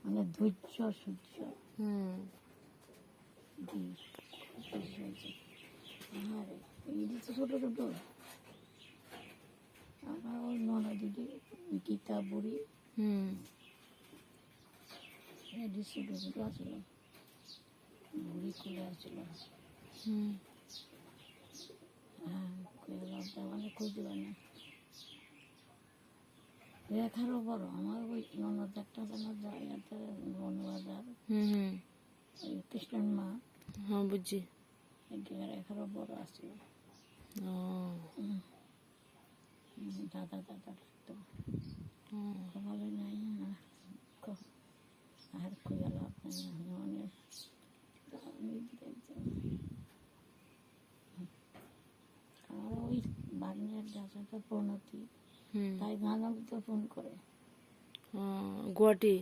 মানে ধৈর্য সহ্য আর এই যে ছোট ছোট আমার ওই ননদিদি গীতা বুড়ি এটি ছোট ছোট আসছিল বুড়ি খুলে আসছিল হ্যাঁ মানে খুঁজতে পারে না রেখারও বড় আমার ওই ননদ একটা যায় বনবাজার ওই কৃষ্ণন মা হ্যাঁ বুঝছি রেখারও বড় আসছিল দাদা দাদা তো ভালো নাই আর খুঁজে লাভ নাই অনেক আমার ওই বাগনের দাদাটা প্রণতি তাই গান তো ফোন করে গুয়াহাটি